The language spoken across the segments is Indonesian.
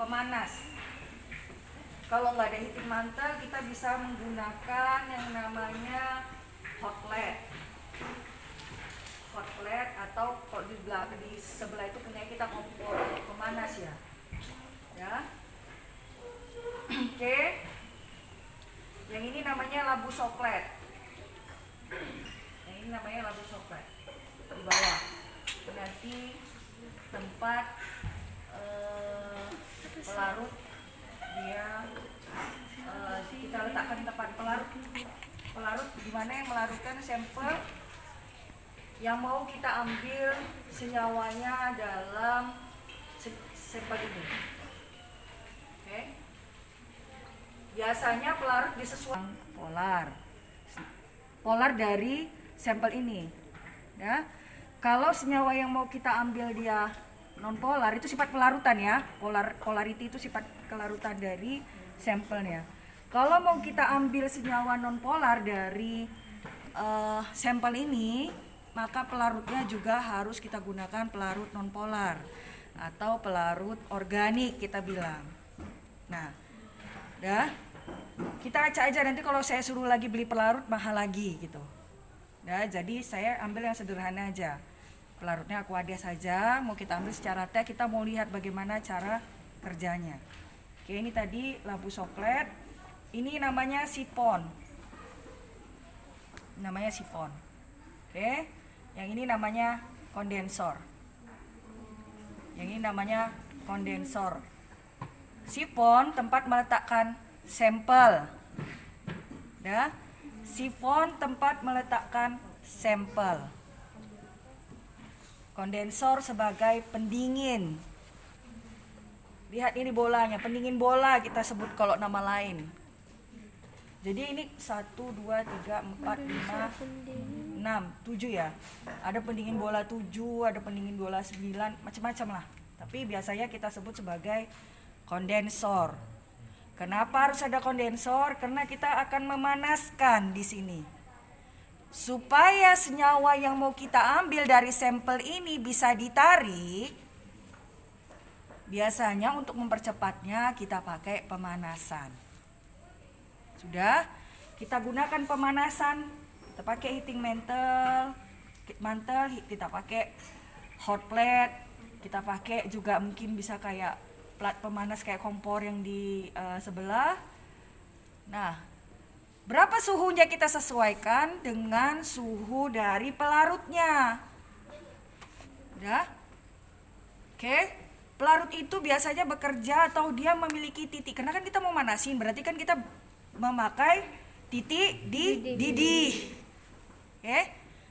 pemanas. Kalau nggak ada heating mantle, kita bisa menggunakan yang namanya hot plate. Hot plate atau kalau di sebelah itu punya kita kompor pemanas ya. Ya. Oke. Yang ini namanya labu soklet. Yang ini namanya labu soklet. Di bawah. Nanti tempat pelarut dia kita letakkan tempat pelarut di mana yang melarutkan sampel yang mau kita ambil senyawanya dalam sampel ini. Oke. Biasanya pelarut disesuaikan polar dari sampel ini. Ya. Kalau senyawa yang mau kita ambil dia non polar itu sifat pelarutan ya. Polarity itu sifat kelarutan dari sampelnya. Kalau mau kita ambil senyawa non polar dari sampel ini, maka pelarutnya juga harus kita gunakan pelarut non polar atau pelarut organik kita bilang. Nah, dah kita acak aja, nanti kalau saya suruh lagi beli pelarut mahal lagi gitu. Nah, jadi saya ambil yang sederhana aja. Pelarutnya Aquades saja, mau kita ambil secara teh, kita mau lihat bagaimana cara kerjanya. Oke, ini tadi labu soklet. Ini namanya sifon. Namanya sifon. Oke. Yang ini namanya kondensor. Yang ini namanya kondensor. Sifon tempat meletakkan sampel. Ya. Sifon tempat meletakkan sampel. Kondensor sebagai pendingin. Lihat ini bolanya, pendingin bola kita sebut kalau nama lain. Jadi ini 1, 2, 3, 4, 5, 6, 7 ya. Ada pendingin bola 7, ada pendingin bola 9, macam-macam lah. Tapi biasanya kita sebut sebagai kondensor. Kenapa harus ada kondensor? Karena kita akan memanaskan di sini. Supaya senyawa yang mau kita ambil dari sampel ini bisa ditarik, biasanya untuk mempercepatnya kita pakai pemanasan. Sudah, kita gunakan pemanasan, kita pakai heating mantle, kita pakai hot plate, kita pakai juga mungkin bisa kayak plat pemanas kayak kompor yang di sebelah. Nah, berapa suhunya kita sesuaikan dengan suhu dari pelarutnya. Udah? Oke. Pelarut itu biasanya bekerja atau dia memiliki titik. Karena kan kita mau manasin, berarti kan kita memakai titik di didih. Oke.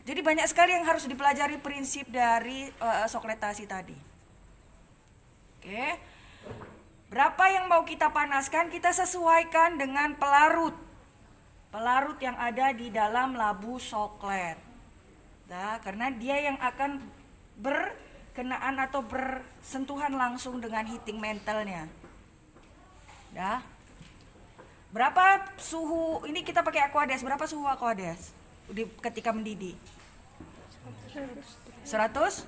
Jadi banyak sekali yang harus dipelajari prinsip dari sokletasi tadi. Oke. Berapa yang mau kita panaskan, kita sesuaikan dengan pelarut yang ada di dalam labu soklet. Nah, karena dia yang akan berkenaan atau bersentuhan langsung dengan heating mantle-nya. Nah, berapa suhu ini kita pakai Aquades? Berapa suhu Aquades ketika mendidih? 100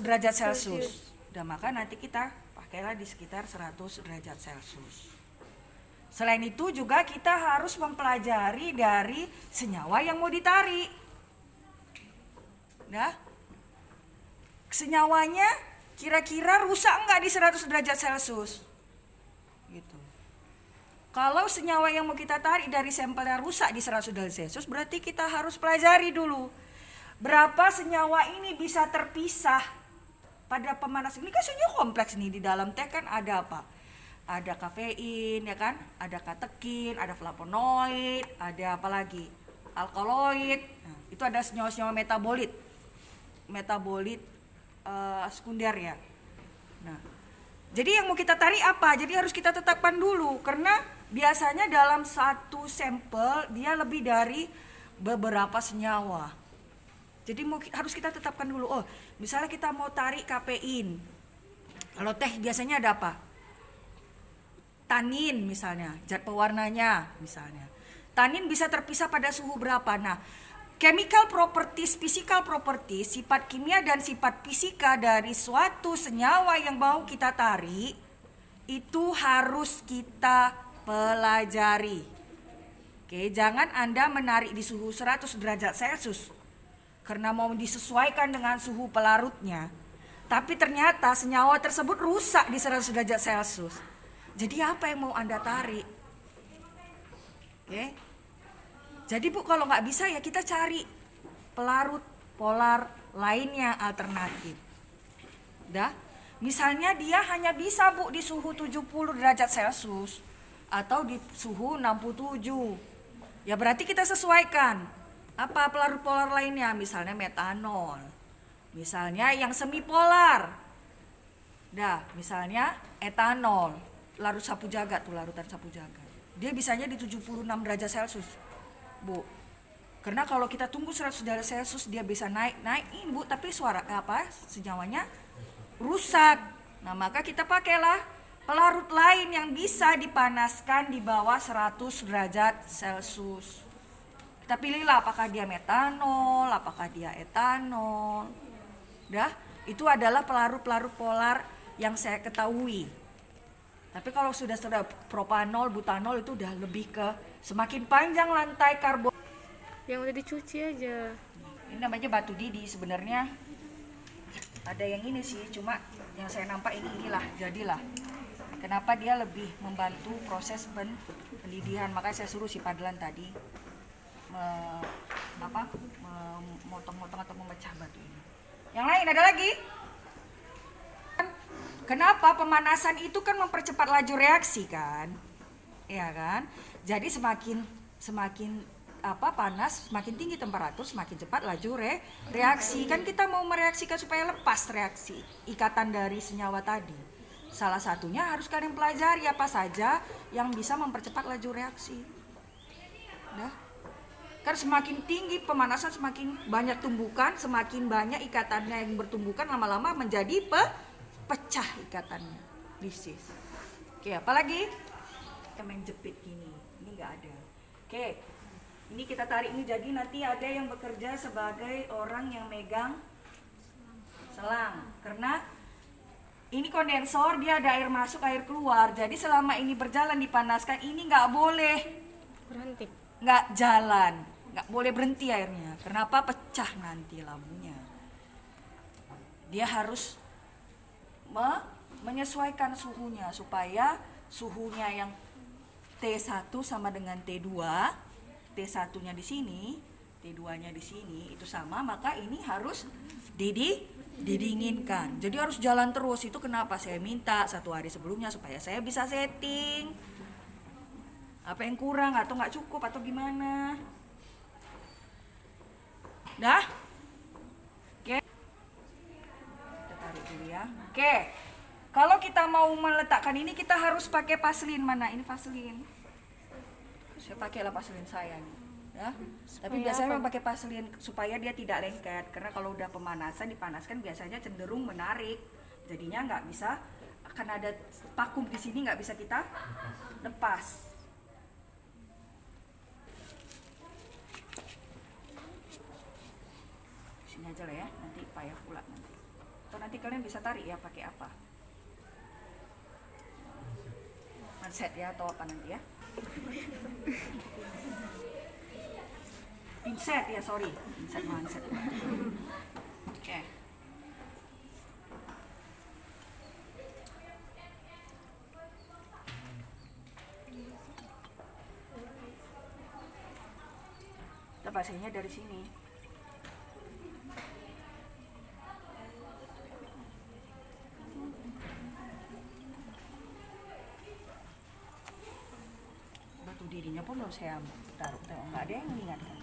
derajat Celcius. Udah, maka nanti kita pakailah di sekitar 100 derajat Celcius. Selain itu juga kita harus mempelajari dari senyawa yang mau ditarik. Nah, senyawanya kira-kira rusak enggak di 100 derajat Celcius? Gitu. Kalau senyawa yang mau kita tarik dari sampelnya rusak di 100 derajat Celcius, berarti kita harus pelajari dulu berapa senyawa ini bisa terpisah pada pemanas. Ini kan senyawa kompleks nih, di dalam teh kan ada apa? Ada kafein ya kan, ada katekin, ada flavonoid, ada apa lagi? Alkaloid. Nah, itu ada senyawa-senyawa metabolit sekunder ya. Nah, jadi yang mau kita tarik apa? Jadi harus kita tetapkan dulu, karena biasanya dalam satu sampel dia lebih dari beberapa senyawa. Jadi harus kita tetapkan dulu. Oh, misalnya kita mau tarik kafein. Kalau teh biasanya ada apa? Tanin misalnya, zat pewarnanya misalnya. Tanin bisa terpisah pada suhu berapa? Nah, chemical properties, physical properties, sifat kimia dan sifat fisika dari suatu senyawa yang mau kita tarik, itu harus kita pelajari. Oke, jangan Anda menarik di suhu 100 derajat Celcius karena mau disesuaikan dengan suhu pelarutnya. Tapi ternyata senyawa tersebut rusak di 100 derajat Celcius. Jadi apa yang mau Anda tarik? Oke. Jadi Bu, kalau nggak bisa ya kita cari pelarut polar lainnya alternatif. Dah, misalnya dia hanya bisa Bu di suhu 70 derajat Celcius atau di suhu 67. Ya berarti kita sesuaikan. Apa pelarut polar lainnya? Misalnya metanol. Misalnya yang semi polar. Dah, misalnya etanol. Larut sapu jagat tuh, larutan sapu jagat. Dia bisanya di 76 derajat Celcius. Bu. Karena kalau kita tunggu 100 derajat Celcius dia bisa naik-naikin Bu, tapi senyawanya rusak. Nah, maka kita pakailah pelarut lain yang bisa dipanaskan di bawah 100 derajat Celcius. Kita pilihlah apakah dia metanol, apakah dia etanol. Dah, itu adalah pelarut-pelarut polar yang saya ketahui. Tapi kalau sudah propanol, butanol itu udah lebih ke semakin panjang lantai karbon. Yang udah dicuci aja. Ini namanya batu didi sebenarnya. Ada yang ini sih, cuma yang saya nampak inilah, jadilah. Kenapa dia lebih membantu proses pendidihan, makanya saya suruh si Padlan tadi memotong-motong atau memecah batu ini. Yang lain ada lagi? Kenapa pemanasan itu kan mempercepat laju reaksi kan? Ya kan? Jadi semakin panas, semakin tinggi temperatur, semakin cepat laju reaksi. Kan kita mau mereaksikan supaya lepas reaksi ikatan dari senyawa tadi. Salah satunya harus kalian pelajari apa saja yang bisa mempercepat laju reaksi. Nah, kan semakin tinggi pemanasan semakin banyak tumbukan, semakin banyak ikatannya yang bertumbukan, lama-lama menjadi pecah ikatannya, lisis. Oke, apalagi? Kita main jepit gini, ini nggak ada. Oke, ini kita tarik ini, jadi nanti ada yang bekerja sebagai orang yang megang selang, karena ini kondensor, dia ada air masuk air keluar, jadi selama ini berjalan dipanaskan ini nggak boleh Berhenti. nggak jalan, nggak boleh berhenti airnya. Kenapa? Pecah nanti lampunya. Dia harus menyesuaikan suhunya supaya suhunya yang T1 sama dengan T2, T1-nya di sini, T2-nya di sini itu sama, maka ini harus didinginkan. Jadi harus jalan terus. Itu kenapa saya minta 1 hari sebelumnya supaya saya bisa setting apa yang kurang atau nggak cukup atau gimana. Dah? Oke. Kita tarik dulu ya. Oke. Kalau kita mau meletakkan ini kita harus pakai vaselin. Mana ini vaselin? Saya pakailah vaselin saya nih. Ya. Tapi biasanya pakai vaselin supaya dia tidak lengket. Karena kalau udah pemanasan dipanaskan biasanya cenderung menarik. Jadinya nggak bisa, akan ada vakum di sini nggak bisa kita lepas. Sini aja lah ya, nanti payah pula nanti. Atau nanti kalian bisa tarik ya pakai apa? Manset ya atau apa nanti ya? Pinset ya, sorry. Pinset manset. Oke. Kita pasangnya dari sini. Batu dirinya pun belum saya taruh, nggak ada yang mengingatkan.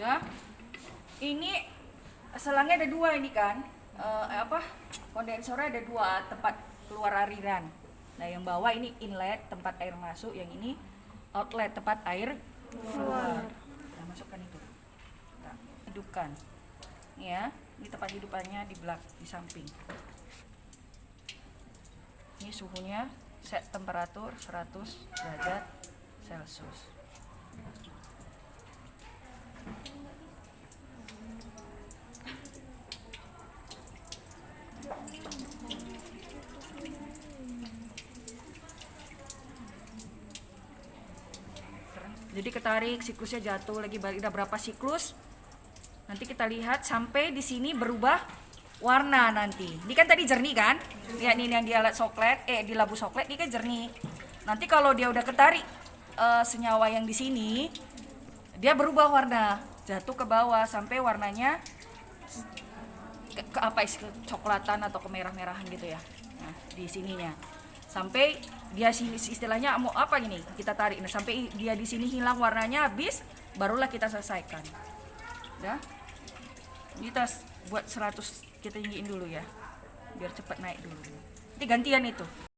Nah, ini selangnya ada 2 ini kan. kondensornya ada dua tempat keluar aliran. Nah yang bawah ini inlet tempat air masuk, yang ini outlet tempat air keluar. Nah masukkan itu, nah, hidupkan. Ini ya, ini tempat hidupannya di samping. Ini suhunya set temperatur 100 derajat Celcius. Jadi ketarik, siklusnya jatuh lagi, balik udah berapa siklus. Nanti kita lihat sampai di sini berubah warna nanti. Ini kan tadi jernih kan? Lihat ini yang di alat soklet, di labu soklet ini kan jernih. Nanti kalau dia udah ketarik senyawa yang di sini, dia berubah warna, jatuh ke bawah sampai warnanya ke apa coklatan atau kemerah-merahan gitu ya. Nah, di sininya. Sampai dia sini istilahnya mau apa gini, kita tarik. Nah, sampai dia di sini hilang warnanya habis, barulah kita selesaikan. Udah. Kita buat 100 kita tinggiin dulu ya. Biar cepat naik dulu. Nanti gantian itu.